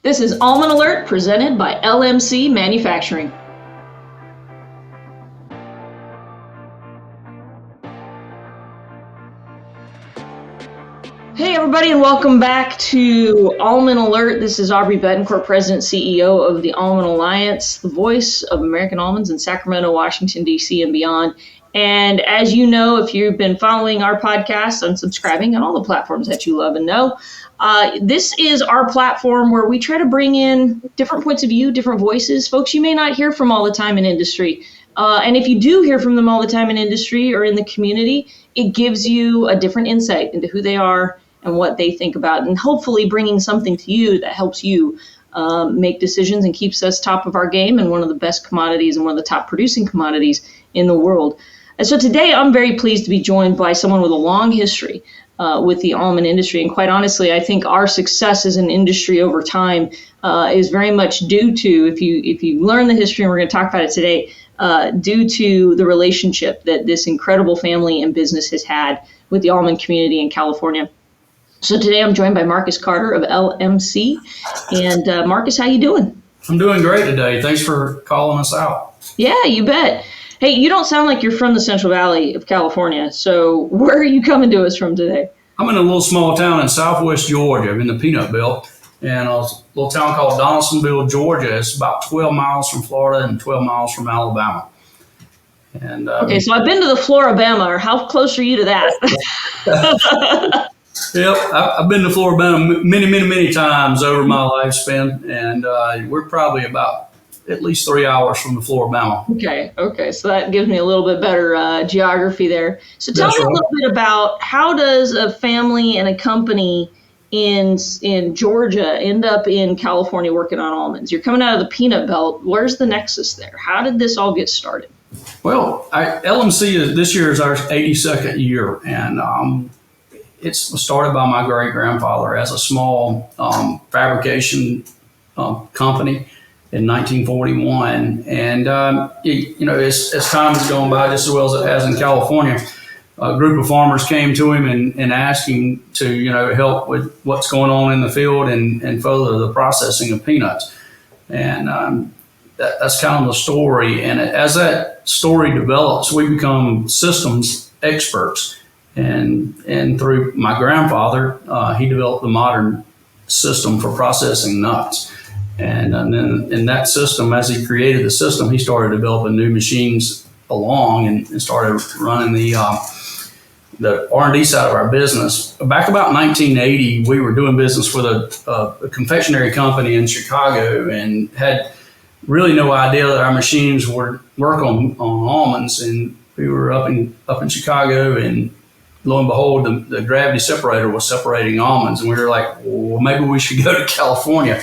This is Almond Alert presented by LMC Manufacturing. Hey everybody, and welcome back to Almond Alert. This is Aubrey Bettencourt, President CEO of the Almond Alliance, the voice of American almonds in Sacramento, Washington, D.C. and beyond. And as you know, if you've been following our podcast and subscribing on all the platforms that you love and know, this is our platform where we try to bring in different points of view, different voices, folks you may not hear from all the time in industry. And if you do hear from them all the time in industry or in the community, it gives you a different insight into who they are and what they think about, and hopefully bringing something to you that helps you make decisions and keeps us top of our game and one of the best commodities and one of the top producing commodities in the world. And so today I'm very pleased to be joined by someone with a long history with the almond industry. And quite honestly, I think our success as an industry over time is very much due to, if you learn the history, and we're going to talk about it today, due to the relationship that this incredible family and business has had with the almond community in California. So today I'm joined by Marcus Carter of LMC. And Marcus, how you doing? I'm doing great today. Thanks for calling us out. Yeah, you bet. Hey, you don't sound like you're from the Central Valley of California. So where are you coming to us from today? I'm in a little small town in southwest Georgia. I'm in the peanut belt, and a little town called Donaldsonville, Georgia. It's about 12 miles from Florida and 12 miles from Alabama. And okay, so I've been to the Florabama. Or how close are you to that? Yep, I've been to Florabama many times over my lifespan, and we're probably about at least 3 hours from the Florabama. Okay, so that gives me a little bit better geography there. So tell me a little bit about, how does a family and a company in Georgia end up in California working on almonds? You're coming out of the peanut belt. Where's the nexus there? How did this all get started? Well, LMC this year is our 82nd year, and it's started by my great-grandfather as a small fabrication company in 1941. And, as time has gone by, just as well as it has in California, a group of farmers came to him and asked him to, help with what's going on in the field and further the processing of peanuts. And that's kind of the story. And as that story develops, we become systems experts. And through my grandfather, he developed the modern system for processing nuts. And then in that system, as he created the system, he started developing new machines along and started running the R&D side of our business. Back about 1980, we were doing business with a confectionery company in Chicago and had really no idea that our machines would work on almonds. And we were up in Chicago, and lo and behold, the gravity separator was separating almonds. And we were like, well, maybe we should go to California.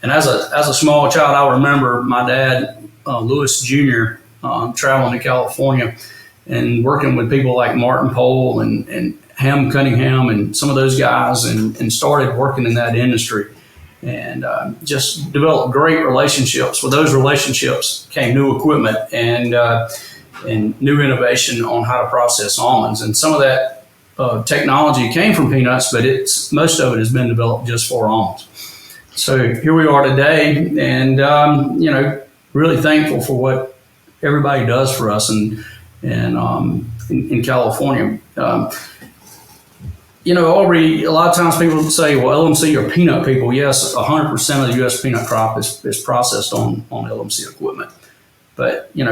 And as a small child, I remember my dad, Lewis Jr., traveling to California and working with people like Martin Pole and Ham Cunningham and some of those guys, and started working in that industry, and just developed great relationships. With those relationships came new equipment and new innovation on how to process almonds. And some of that technology came from peanuts, but most of it has been developed just for almonds. So here we are today, and really thankful for what everybody does for us in California. Aubrey, a lot of times people say, well, LMC are peanut people. Yes, 100% of the U.S. peanut crop is processed on LMC equipment. But, you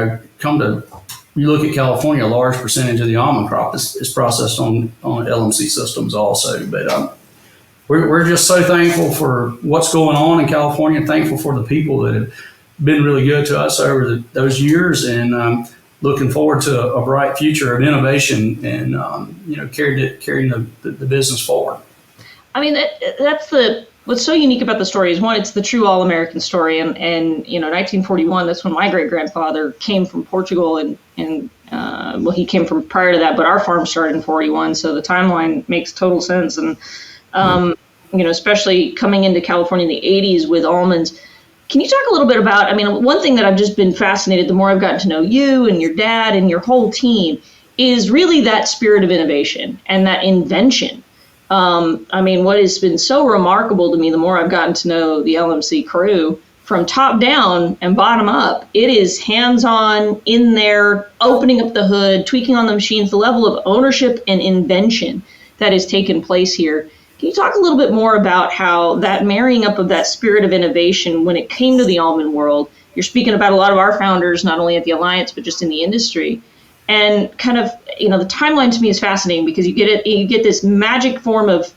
look at California, a large percentage of the almond crop is processed on LMC systems also. But we're just so thankful for what's going on in California, thankful for the people that have been really good to us over those years, and looking forward to a bright future of innovation and carrying the business forward. I mean, that's what's so unique about the story is, one, it's the true all-American story, and 1941, that's when my great-grandfather came from Portugal, and he came from prior to that, but our farm started in 41, so the timeline makes total sense. And especially coming into California in the 80s with almonds. Can you talk a little bit about, one thing that I've just been fascinated, the more I've gotten to know you and your dad and your whole team, is really that spirit of innovation and that invention I mean, what has been so remarkable to me, the more I've gotten to know the LMC crew, from top down and bottom up, it is hands-on, in there, opening up the hood, tweaking on the machines, the level of ownership and invention that has taken place here. Can you talk a little bit more about how that marrying up of that spirit of innovation when it came to the almond world? You're speaking about a lot of our founders, not only at the Alliance, but just in the industry. And kind of, the timeline to me is fascinating because you get this magic form of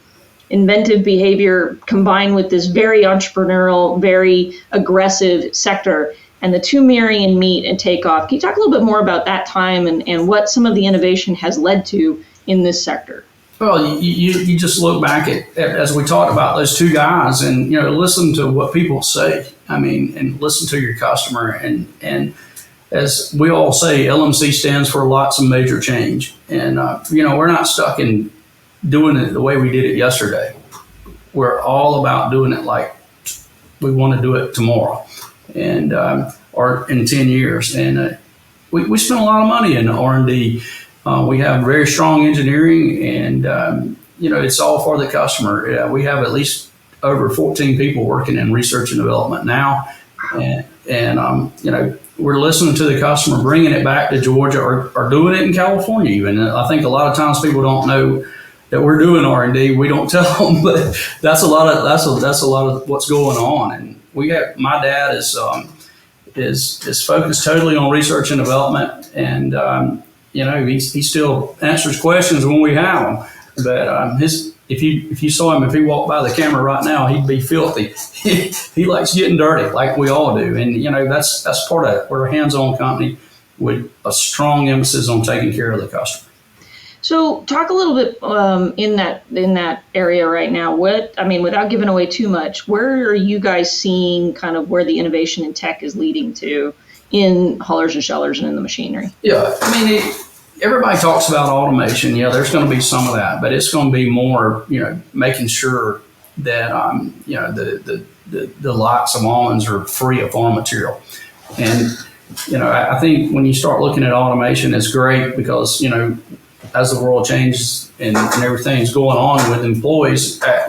inventive behavior combined with this very entrepreneurial, very aggressive sector, and the two marry and meet and take off. Can you talk a little bit more about that time and what some of the innovation has led to in this sector? Well, you just look back at as we talked about those two guys, and listen to what people say. I mean, and listen to your customer, and as we all say, LMC stands for lots of major change, and we're not stuck in doing it the way we did it yesterday. We're all about doing it like we want to do it tomorrow, and or in 10 years. And we spend a lot of money in R&D. We have very strong engineering, and it's all for the customer. We have at least over 14 people working in research and development now, and we're listening to the customer, bringing it back to Georgia, or doing it in California even. And I think a lot of times people don't know that we're doing R&D. We don't tell them, but that's a lot of what's going on. And my dad is focused totally on research and development, and he still answers questions when we have them. But if you saw him, if he walked by the camera right now, he'd be filthy. He likes getting dirty, like we all do. And that's part of it. We're a hands-on company with a strong emphasis on taking care of the customer. So talk a little bit in that area right now. Without giving away too much, where are you guys seeing kind of where the innovation in tech is leading to in haulers and shellers and in the machinery? Yeah, everybody talks about automation. Yeah, there's going to be some of that, but it's going to be more, making sure that the lots of almonds are free of farm material. And I think when you start looking at automation, it's great because as the world changes and everything's going on with employees, that's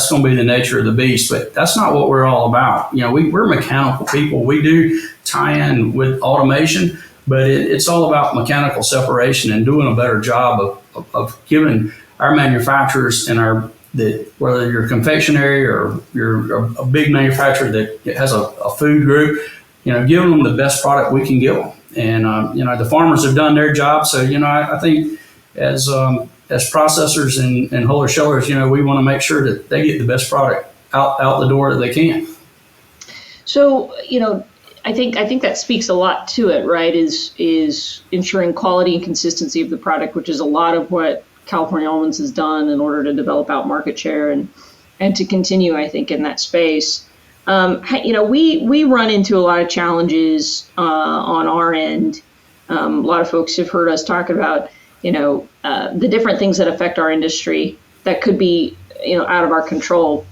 going to be the nature of the beast. But that's not what we're all about. We're mechanical people. We do tie in with automation, but it's all about mechanical separation and doing a better job of giving our manufacturers and whether you're a confectionery or you're a big manufacturer that has a food group, giving them the best product we can give them. And the farmers have done their job. So I think as processors and haulers shellers, we want to make sure that they get the best product out the door that they can. So I think that speaks a lot to it, right? Is ensuring quality and consistency of the product, which is a lot of what California Almonds has done in order to develop out market share and to continue, I think, in that space. We run into a lot of challenges on our end. A lot of folks have heard us talk about, the different things that affect our industry that could be, out of our control.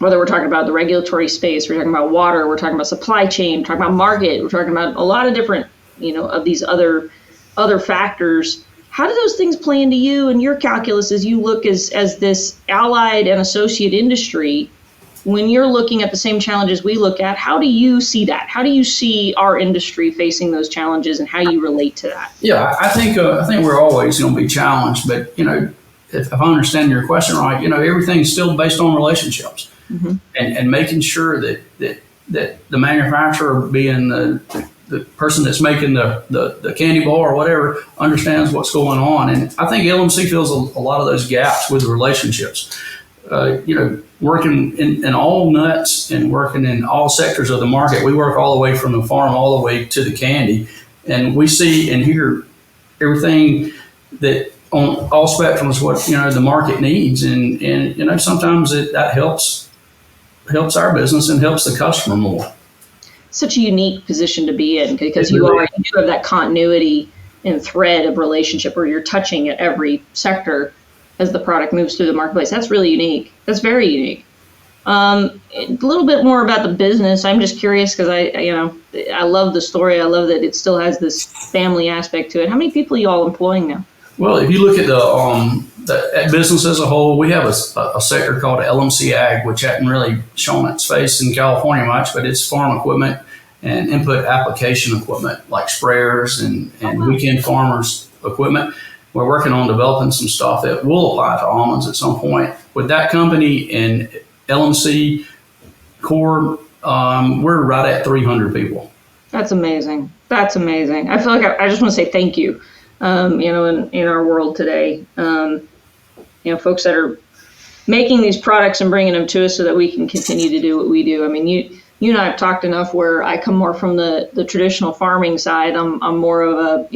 Whether we're talking about the regulatory space, we're talking about water, we're talking about supply chain, we're talking about market, we're talking about a lot of different, of these other factors. How do those things play into you and your calculus as you look as this allied and associate industry? When you're looking at the same challenges we look at, how do you see that? How do you see our industry facing those challenges and how you relate to that? Yeah, I think we're always going to be challenged, but if I understand your question right, everything's still based on relationships, mm-hmm. and making sure that the manufacturer, being the person that's making the candy bar or whatever, understands what's going on. And I think LMC fills a lot of those gaps with the relationships. Working in all nuts and working in all sectors of the market. We work all the way from the farm all the way to the candy, and we see and hear everything that on all spectrums what the market needs, and sometimes that helps our business and helps the customer more. Such a unique position to be in because you have that continuity and thread of relationship where you're touching at every sector as the product moves through the marketplace. That's really unique. That's very unique. A little bit more about the business. I'm just curious because I love the story. I love that it still has this family aspect to it. How many people are you all employing now? Well, if you look at the business as a whole, we have a sector called LMC Ag, which hasn't really shown its face in California much, but it's farm equipment and input application equipment like sprayers and weekend farmers equipment. We're working on developing some stuff that will apply to almonds at some point. With that company and LMC Core, we're right at 300 people. That's amazing. That's amazing. I feel like I just want to say thank you. In our world today, folks that are making these products and bringing them to us so that we can continue to do what we do. I mean, you and I have talked enough where I come more from the traditional farming side. I'm more of a,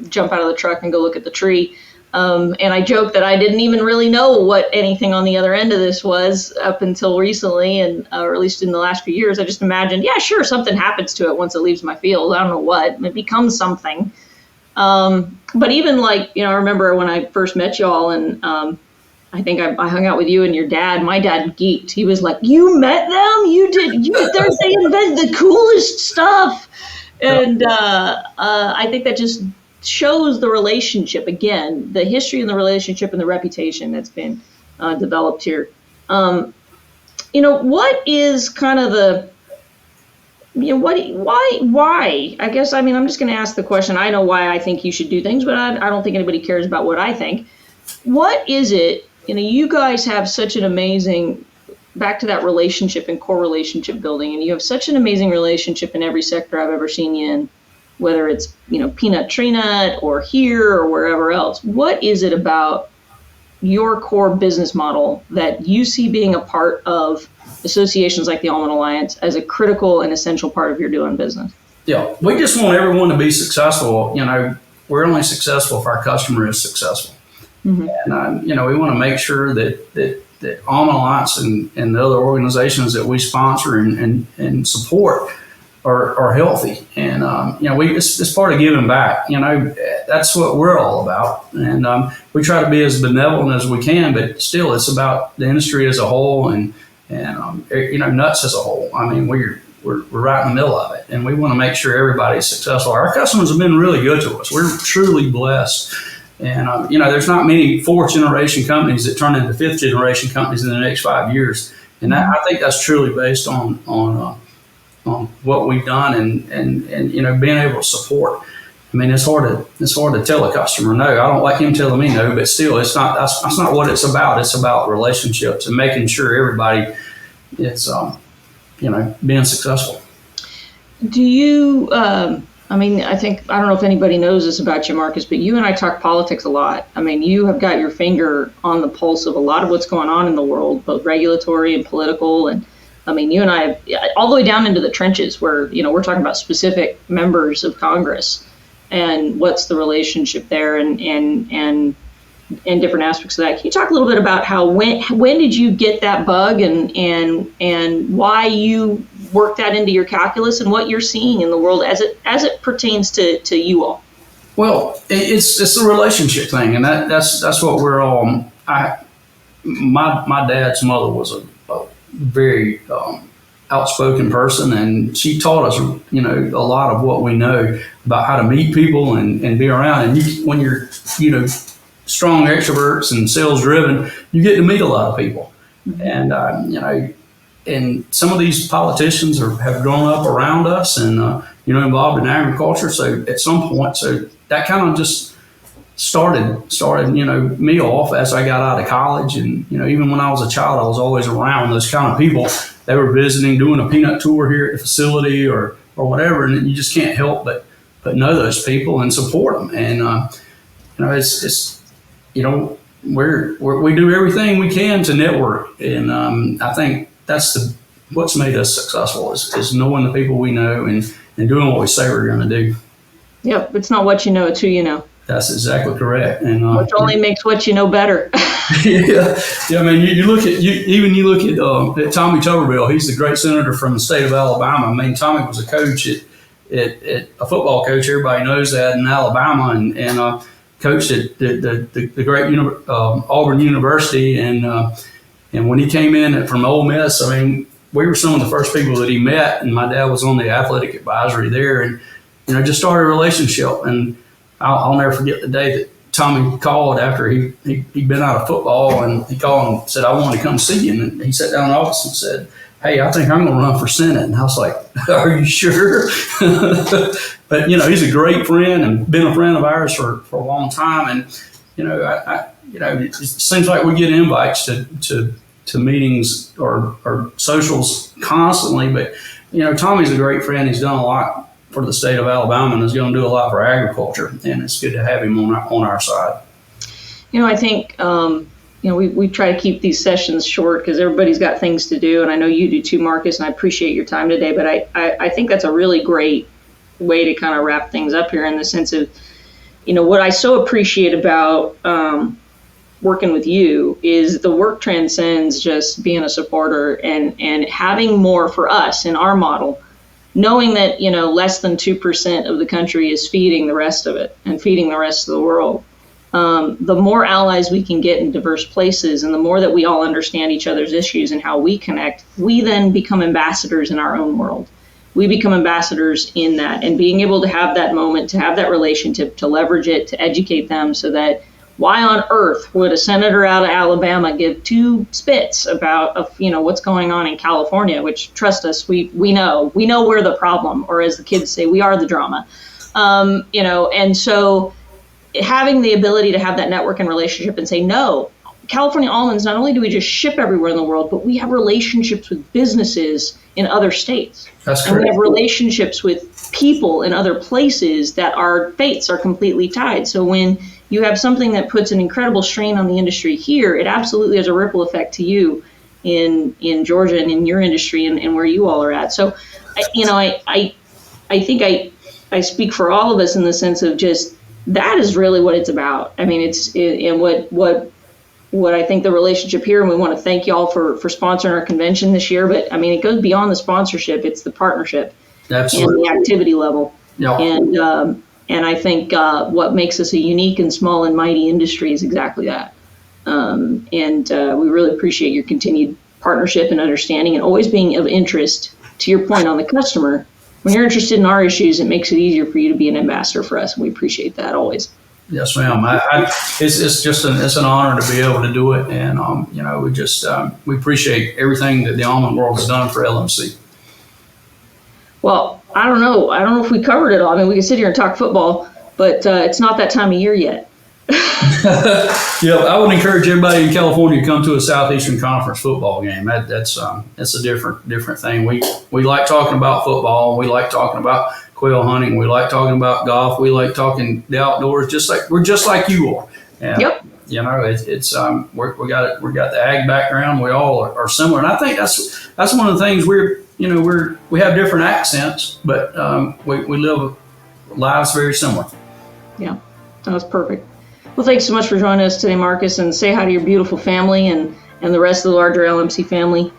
jump out of the truck and go look at the tree. And I joke that I didn't even really know what anything on the other end of this was up until recently, and or at least in the last few years. I just imagined, yeah, sure, something happens to it once it leaves my field. I don't know what. It becomes something. But even I remember when I first met y'all, and I think I hung out with you and your dad. My dad geeked. He was like, "You met them? You did? They invented the coolest stuff." And I think that just shows the relationship again, the history and the relationship and the reputation that's been developed here. What is kind of the why? I guess, I'm just going to ask the question. I know why I think you should do things, but I don't think anybody cares about what I think. What is it, you guys have such an amazing, back to that relationship and core relationship building, and you have such an amazing relationship in every sector I've ever seen you in, whether it's, peanut, tree nut, or here or wherever else. What is it about your core business model that you see being a part of associations like the Almond Alliance as a critical and essential part of your doing business? Yeah, we just want everyone to be successful. We're only successful if our customer is successful. Mm-hmm. And, we want to make sure that Almond Alliance and the other organizations that we sponsor and support are healthy. And, it's part of giving back. That's what we're all about. And we try to be as benevolent as we can, but still it's about the industry as a whole and nuts as a whole. We're right in the middle of it, and we want to make sure everybody's successful. Our customers have been really good to us. We're truly blessed. And, there's not many fourth generation companies that turn into fifth generation companies in the next 5 years. And I think that's truly based on what we've done and being able to support. It's hard to tell a customer no. I don't like him telling me no, but still, that's not what it's about. It's about relationships and making sure everybody is, being successful. Do you? I don't know if anybody knows this about you, Marcus, but you and I talk politics a lot. You have got your finger on the pulse of a lot of what's going on in the world, both regulatory and political. And you and I, all the way down into the trenches where, we're talking about specific members of Congress and what's the relationship there and different aspects of that. Can you talk a little bit about when did you get that bug and why you work that into your calculus and what you're seeing in the world as it pertains to you all? Well, it's a relationship thing, and that's what we're all. My dad's mother was a very outspoken person, and she taught us, a lot of what we know about how to meet people and be around. And when you're, strong extroverts and sales driven, you get to meet a lot of people. And and some of these politicians have grown up around us and involved in agriculture. So at some point, that kind of just started me off as I got out of college. And even when I was a child, I was always around those kind of people. They were visiting, doing a peanut tour here at the facility or whatever, and you just can't help but know those people and support them. And we do everything we can to network, and I think that's what's made us successful is knowing the people we know and doing what we say we're going to do. Yep, it's not what you know, it's who you know. That's exactly correct, and which only makes what you know better. yeah. You look at Tommy Tuberville. He's the great senator from the state of Alabama. Tommy was a coach at a football coach. Everybody knows that in Alabama, and coached at the great Auburn University, and when he came in from Ole Miss, we were some of the first people that he met, and my dad was on the athletic advisory there, and just started a relationship. And I'll never forget the day Tommy called after he'd been out of football, and he called and said, I want to come see you. And he sat down in the office and said, hey, I think I'm going to run for Senate. And I was like, are you sure? But, he's a great friend and been a friend of ours for a long time. And, it seems like we get invites to meetings or socials constantly. But, Tommy's a great friend. He's done a lot for the state of Alabama and is going to do a lot for agriculture. And it's good to have him on our side. I think, we try to keep these sessions short because everybody's got things to do. And I know you do too, Marcus, and I appreciate your time today. But I think that's a really great way to kind of wrap things up here in the sense of, what I so appreciate about working with you is the work transcends just being a supporter and having more for us in our model, knowing that, less than 2% of the country is feeding the rest of it and feeding the rest of the world. The more allies we can get in diverse places and the more that we all understand each other's issues and how we connect, we then become ambassadors in our own world. We become ambassadors in that, and being able to have that moment, to have that relationship, to leverage it, to educate them so that why on earth would a senator out of Alabama give two spits about, what's going on in California, which, trust us, we know we're the problem, or as the kids say, we are the drama. And so having the ability to have that network and relationship and say, no, California almonds, not only do we just ship everywhere in the world, but we have relationships with businesses in other states. That's and correct. We have relationships with people in other places that our fates are completely tied. So when you have something that puts an incredible strain on the industry here, it absolutely has a ripple effect to you in Georgia and in your industry and where you all are at. So, I think I speak for all of us in the sense of just that is really what it's about. I mean, what I think the relationship here, and we want to thank y'all for sponsoring our convention this year, but I mean, it goes beyond the sponsorship. It's the partnership. Absolutely. And the activity level. Yeah. And I think what makes us a unique and small and mighty industry is exactly that. We really appreciate your continued partnership and understanding and always being of interest, to your point on the customer. When you're interested in our issues, it makes it easier for you to be an ambassador for us. And we appreciate that always. Yes, ma'am. It's just an honor to be able to do it, and we appreciate everything that the almond world has done for LMC. Well, I don't know if we covered it all. I mean, we can sit here and talk football, but it's not that time of year yet. Yeah, I would encourage everybody in California to come to a Southeastern Conference football game. That's a different thing. We like talking about football. We like talking about quail hunting. We like talking about golf. We like talking the outdoors. We're just like you are. And, yep. We got the ag background. We all are similar, and I think that's one of the things we have different accents, but we live lives very similar. Yeah, that was perfect. Well, thanks so much for joining us today, Marcus, and say hi to your beautiful family and the rest of the larger LMC family.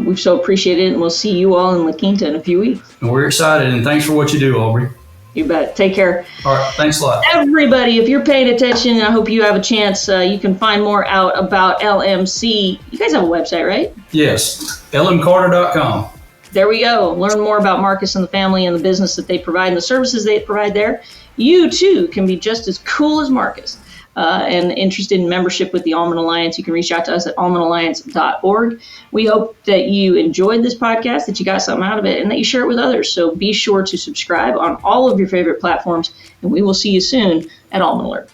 We've so appreciated it, and we'll see you all in La Quinta in a few weeks. And we're excited, and thanks for what you do, Aubrey. You bet. Take care. All right. Thanks a lot. Everybody, if you're paying attention, I hope you have a chance. You can find more out about LMC. You guys have a website, right? Yes. lmcarter.com. There we go. Learn more about Marcus and the family and the business that they provide and the services they provide there. You, too, can be just as cool as Marcus. And interested in membership with the Almond Alliance, you can reach out to us at almondalliance.org. We hope that you enjoyed this podcast, that you got something out of it, and that you share it with others. So be sure to subscribe on all of your favorite platforms, and we will see you soon at Almond Alert.